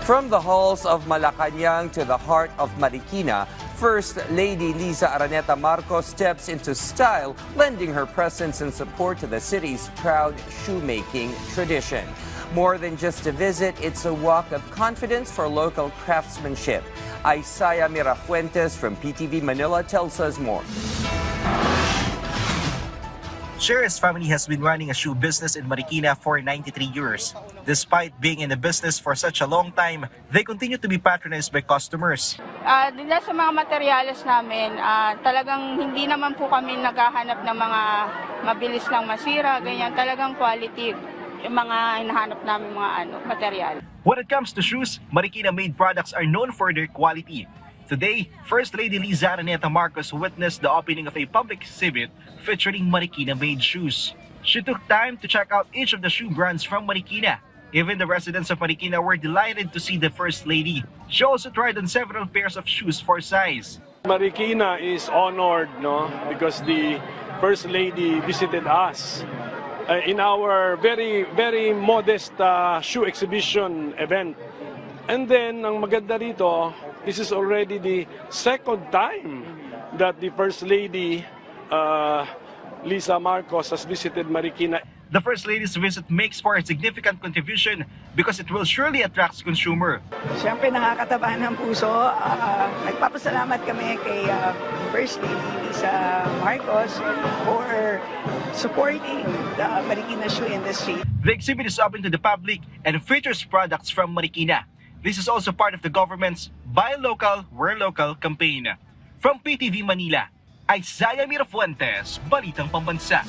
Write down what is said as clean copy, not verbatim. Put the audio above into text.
From the halls of Malacanang to the heart of Marikina, First Lady Liza Araneta Marcos steps into style, lending her presence and support to the city's proud shoemaking tradition. More than just a visit, it's a walk of confidence for local craftsmanship. Isaiah Mirafuentes from PTV Manila tells us more. Cher's family has been running a shoe business in Marikina for 93 years. Despite being in the business for such a long time, they continue to be patronized by customers. Dila sa mga materyales namin, talagang hindi naman po kami naghahanap ng mga mabilis lang masira, ganyan. Talagang quality yung mga hinahanap namin mga material. When it comes to shoes, Marikina-made products are known for their quality. Today, First Lady Liza Araneta Marcos witnessed the opening of a public exhibit featuring Marikina-made shoes. She took time to check out each of the shoe brands from Marikina. Even the residents of Marikina were delighted to see the First Lady. She also tried on several pairs of shoes for size. Marikina is honored, because the First Lady visited us in our very modest shoe exhibition event. And then, ang maganda rito, this is already the second time that the First Lady, Liza Marcos, has visited Marikina. The First Lady's visit makes for a significant contribution because it will surely attract consumer. Siyempre nakakataba ng puso. Nagpapasalamat kami kay First Lady Liza Marcos for supporting the Marikina shoe industry. The exhibit is open to the public and features products from Marikina. This is also part of the government's Buy Local, Wear Local campaign. From PTV Manila, Isaiah Mirafuentes, Balitang Pambansa.